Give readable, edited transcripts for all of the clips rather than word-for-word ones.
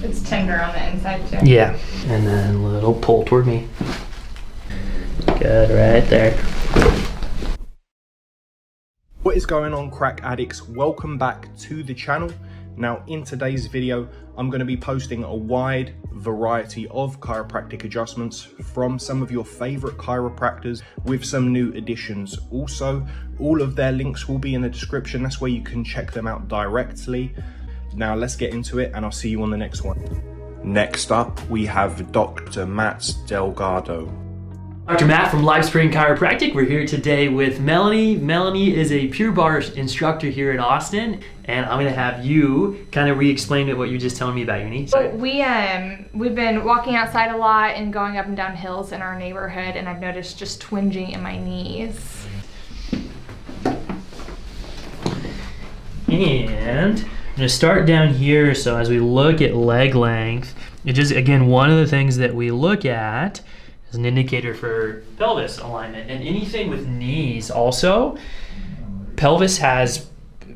It's tender on the inside too. Yeah, and then a little pull toward me. Good, right there. What is going on, crack addicts? Welcome back to the channel. Now in today's video, I'm going to be posting a wide variety of chiropractic adjustments from some of your favorite chiropractors with some new additions. Also, all of their links will be in the description. That's where you can check them out directly. Now let's get into it and I'll see you on the next one. Next up, we have Dr. Matt Delgado. Dr. Matt from Lifespring Chiropractic. We're here today with Melanie. Melanie is a Pure Barre instructor here in Austin, and I'm gonna have you kind of re-explain what you were just telling me about your knee. So we've been walking outside a lot and going up and down hills in our neighborhood, and I've noticed just twinging in my knees. And I'm gonna start down here. So as we look at leg length, it just, again, one of the things that we look at is an indicator for pelvis alignment, and anything with knees also. Pelvis has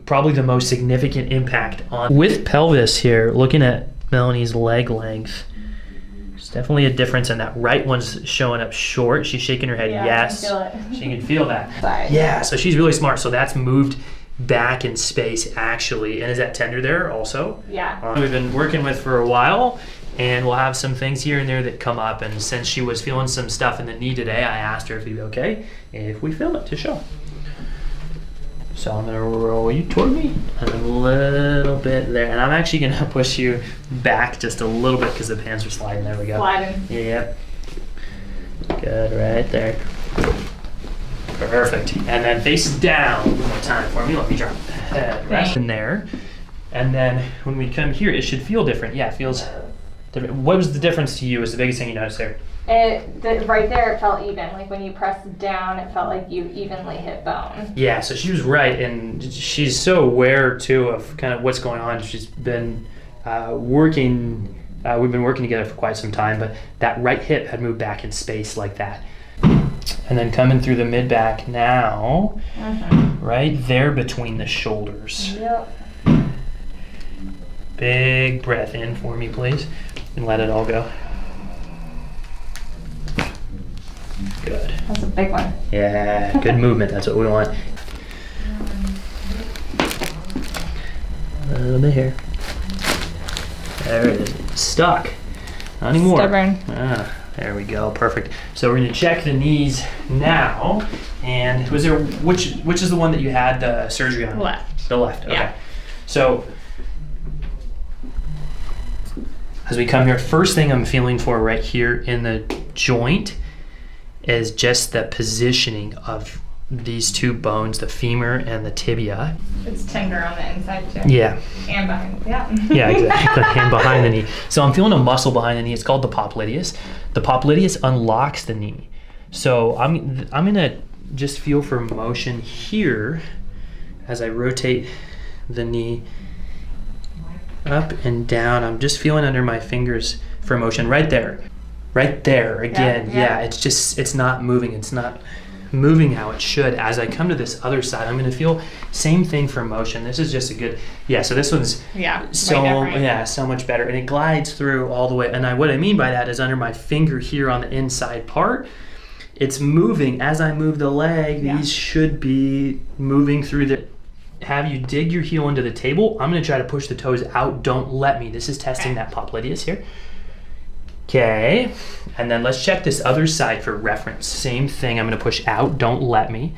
probably the most significant impact on. With pelvis here, looking at Melanie's leg length, there's definitely a difference in that right one's showing up short. She's shaking her head, Yeah, yes. I can feel it. She can feel that. Sorry. Yeah, so she's really smart. So that's moved back in space actually. And is that tender there also? Yeah. We've been working with for a while, and we'll have some things here and there that come up. And since she was feeling some stuff in the knee today, I asked her if it'd be okay if we film it to show. So I'm gonna roll you toward me and a little bit there. And I'm actually gonna push you back just a little bit because the pants are sliding. There we go. Sliding. Yep. Good, right there. Perfect. And then face down one more time for me. Let me drop the head rest in there. And then when we come here, it should feel different. Yeah, it feels different. What was the difference to you? Was the biggest thing you noticed there? Right there, it felt even. Like when you pressed down, it felt like you evenly hit bone. Yeah, so she was right, and she's so aware too of kind of what's going on. She's been working. We've been working together for quite some time, but that right hip had moved back in space like that. And then coming through the mid back now, right there between the shoulders. Yep. Big breath in for me, please, and let it all go. Good. That's a big one. Yeah, good movement. That's what we want. A little bit here. There it is. It's stuck. Not anymore. Stubborn. Ah, there we go. Perfect. So we're gonna check the knees now. And was there which is the one that you had the surgery on? Left. The left. Okay. Yeah. So as we come here, first thing I'm feeling for right here in the joint is just the positioning of these two bones, the femur and the tibia. It's tender on the inside too. Yeah. And behind. Yeah. Yeah, exactly. And behind the knee. So I'm feeling a muscle behind the knee. It's called the popliteus. The popliteus unlocks the knee. So I'm gonna just feel for motion here as I rotate the knee up and down. I'm just feeling under my fingers for motion right there. Right there again. Yeah. It's not moving. It's not moving how it should. As I come to this other side, I'm gonna feel same thing for motion. This is just a good, so this one's so much better, and it glides through all the way. And what I mean by that is under my finger here on the inside part, it's moving. As I move the leg, these should be moving through the, have you dig your heel into the table. I'm gonna try to push the toes out. Don't let me. This is testing that popliteus here. Okay, and then let's check this other side for reference. Same thing, I'm gonna push out, don't let me.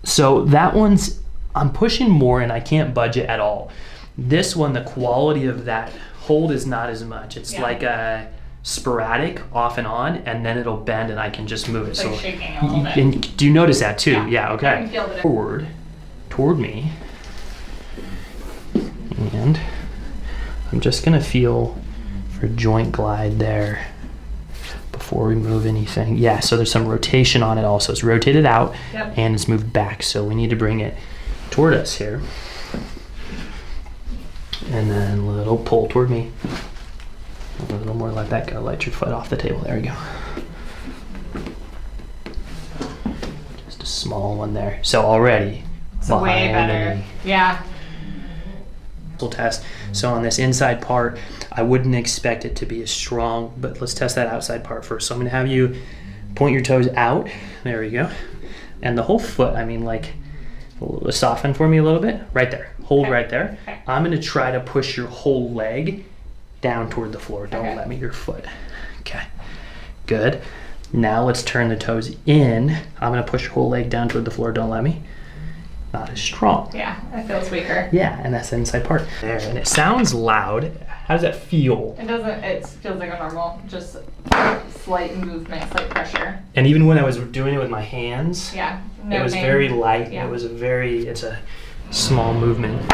So that one's, I'm pushing more and I can't budge it at all. This one, the quality of that hold is not as much. It's like a sporadic off and on, and then it'll bend and I can just move it. It's so like shaking a little bit. And do you notice that too? Yeah, okay. I can feel it. Forward, toward me. And I'm just gonna feel for joint glide there before we move anything. Yeah, so there's some rotation on it also. It's rotated out and it's moved back. So we need to bring it toward us here. And then a little pull toward me. A little more, let that go. Let your foot off the table. There we go. Just a small one there. So already it's way better. Yeah. Test. So on this inside part, I wouldn't expect it to be as strong, but let's test that outside part first. So I'm gonna have you point your toes out. There we go. And the whole foot, I mean, like, soften for me a little bit. Right there. Hold right there. Okay. I'm going to try to push your whole leg down toward the floor. Don't let me, your foot. Okay. Good. Now let's turn the toes in. I'm going to push your whole leg down toward the floor. Don't let me. Not as strong. Yeah, it feels weaker. Yeah, and that's the inside part. There, and it sounds loud. How does that feel? It doesn't, it feels like a normal, just slight movement, slight pressure. And even when I was doing it with my hands, Yeah, no it was pain. very light. Yeah. It's a small movement.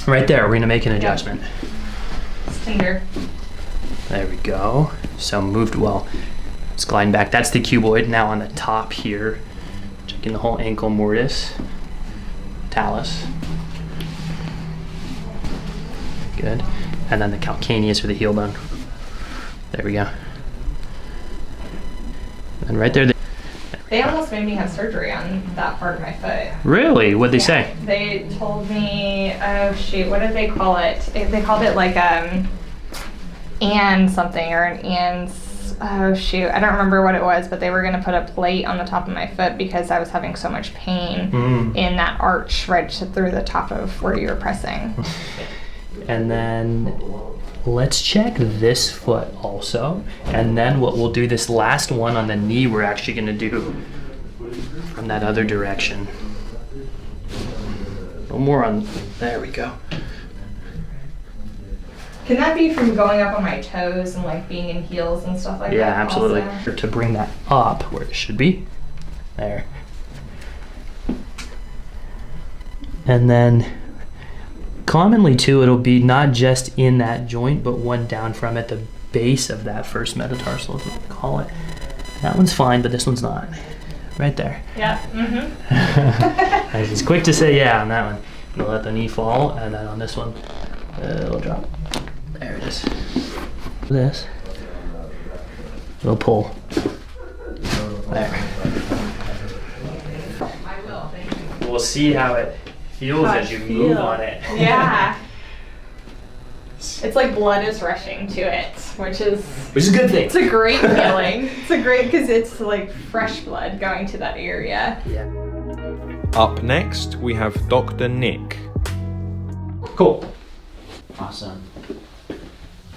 Right there, we're gonna make an adjustment. It's tender. There we go. So moved well. It's gliding back. That's the cuboid. Now on the top here, checking the whole ankle mortise, talus. Good. And then the calcaneus or the heel bone. There we go. And right there. They almost made me have surgery on that part of my foot. Really? What'd they say? They told me, oh shoot, what did they call it? They called it like and something or an and's, oh shoot, I don't remember what it was, but they were gonna put a plate on the top of my foot because I was having so much pain in that arch right through the top of where you were pressing. And then let's check this foot also. And then what we'll do, this last one on the knee, we're actually gonna do from that other direction. A little more on, there we go. Can that be from going up on my toes and like being in heels and stuff like that? Yeah, absolutely. Also? To bring that up where it should be. There. And then commonly too, it'll be not just in that joint, but one down from at the base of that first metatarsal, is what we call it. That one's fine, but this one's not. Right there. Yeah. Mm-hmm. Nice. It's quick to say yeah on that one. You'll let the knee fall, and then on this one, it'll drop. There it is. This. It'll pull. There. I will, thank you. We'll see how it feels as you move on it. Yeah. It's like blood is rushing to it, which is a good thing. It's a great feeling. It's a great, because it's like fresh blood going to that area. Yeah. Up next, we have Dr. Nick. Cool. Awesome.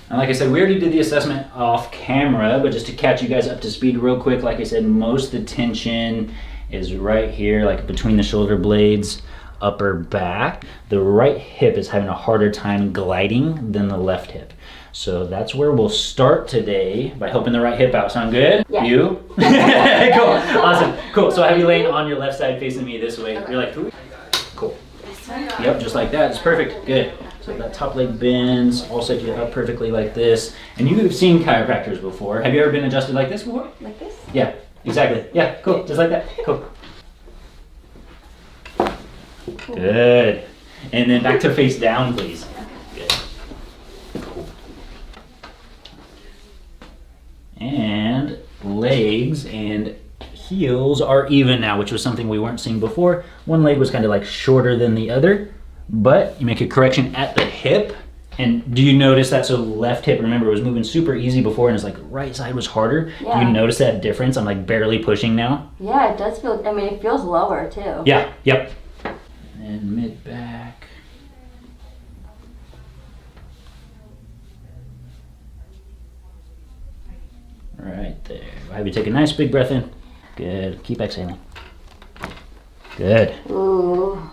And like I said, we already did the assessment off camera, but just to catch you guys up to speed real quick, like I said, most of the tension is right here, like between the shoulder blades, upper back. The right hip is having a harder time gliding than the left hip. So that's where we'll start today, by helping the right hip out. Sound good? Yeah. You? Cool. Awesome. Cool. So I have you laying on your left side facing me this way. Okay. You're like, ooh. Cool. Yep, just like that. It's perfect. Good. So that top leg bends, all set you up perfectly like this. And you've seen chiropractors before. Have you ever been adjusted like this before? Like this? Yeah, exactly. Yeah, cool. Just like that. Cool. Good. And then back to face down, please. Good. Cool. And legs and heels are even now, which was something we weren't seeing before. One leg was kind of like shorter than the other, but you make a correction at the hip. And do you notice that? So left hip, remember, was moving super easy before, and it's like right side was harder. Yeah. Do you notice that difference? I'm like barely pushing now. Yeah, it does feel, I mean, it feels lower too. Yeah, yep. And mid back. Right there. I have you take a nice big breath in. Good. Keep exhaling. Good. Ooh.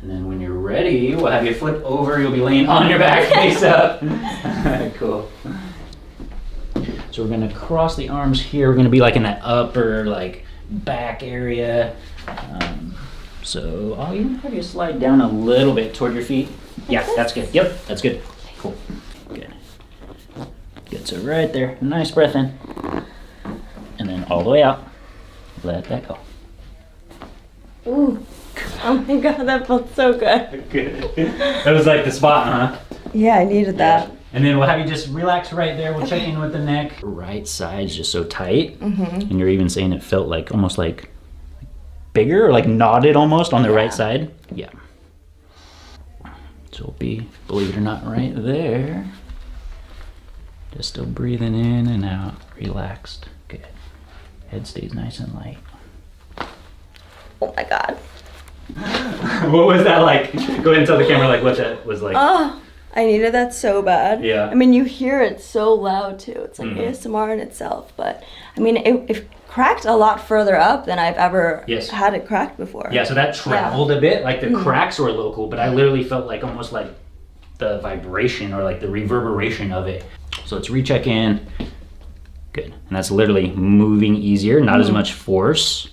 And then when you're ready, we'll have you flip over. You'll be laying on your back, face up. Cool. So we're gonna cross the arms here. We're gonna be like in that upper, like back area. So I'll even have you slide down a little bit toward your feet. Yeah, that's good. Yep, that's good. Cool. Good. Good. So right there, nice breath in, and then all the way out. Let that go. Ooh. Oh my god, that felt so good. Good. That was like the spot, huh? Yeah, I needed that. And then we'll have you just relax right there. We'll check in with the neck. Right side's just so tight. And you're even saying it felt like almost like bigger or like knotted almost on the right side. Yeah. So we'll be, believe it or not, right there. Just still breathing in and out, relaxed. Good. Head stays nice and light. Oh my God. What was that like? Go ahead and tell the camera like what that was like. Oh, I needed that so bad. Yeah. I mean, you hear it so loud too. It's like ASMR in itself. But I mean, it cracked a lot further up than I've ever had it cracked before. Yeah, so that traveled a bit. Like the cracks were local, but I literally felt like almost like the vibration or like the reverberation of it. So let's recheck in. Good. And that's literally moving easier, not as much force.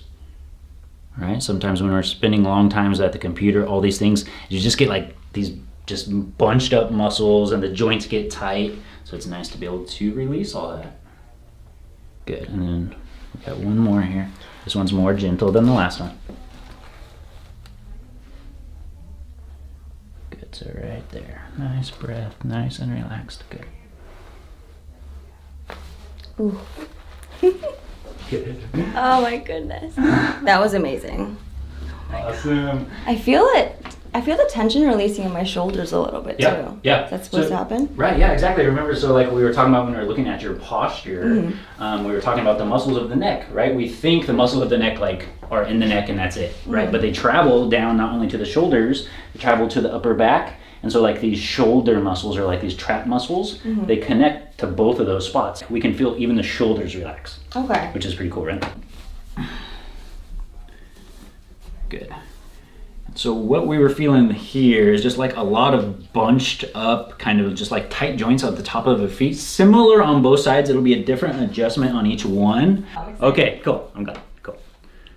Right? Sometimes when we're spending long times at the computer, all these things, you just get like these just bunched up muscles and the joints get tight. So it's nice to be able to release all that. Good. And then we got one more here. This one's more gentle than the last one. Good. So right there. Nice breath. Nice and relaxed. Good. Ooh. Good. Oh my goodness. That was amazing. Awesome. I feel it. I feel the tension releasing in my shoulders a little bit too. Yeah. That's supposed to happen? Right, yeah, exactly. Remember, so like we were talking about when we were looking at your posture, we were talking about the muscles of the neck, right? We think the muscles of the neck like are in the neck and that's it, right? But they travel down not only to the shoulders, they travel to the upper back. And so like these shoulder muscles are like these trap muscles. They connect to both of those spots. We can feel even the shoulders relax. Okay. Which is pretty cool, right? Good. So what we were feeling here is just like a lot of bunched up, kind of just like tight joints at the top of the feet. Similar on both sides. It'll be a different adjustment on each one. Okay, cool. I'm good. Cool.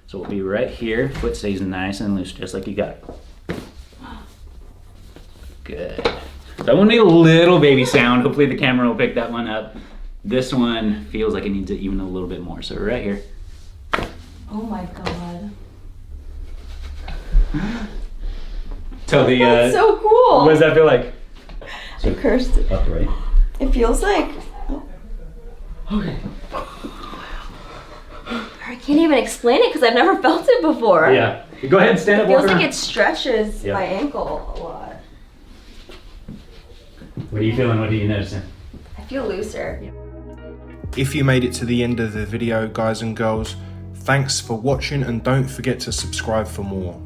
So we'll be right here. Foot stays nice and loose, just like you got it. Good. That one made a little baby sound. Hopefully the camera will pick that one up. This one feels like it needs it even a little bit more. So right here. Oh my God. Tell the That's so cool. what does that feel like? I cursed it. Upright. It feels like. Okay. I can't even explain it because I've never felt it before. Yeah. Go ahead and stand It up. feels walk like around. it stretches Yeah. my ankle a lot. What are you feeling? What are you noticing? I feel looser. If you made it to the end of the video, guys and girls, thanks for watching and don't forget to subscribe for more.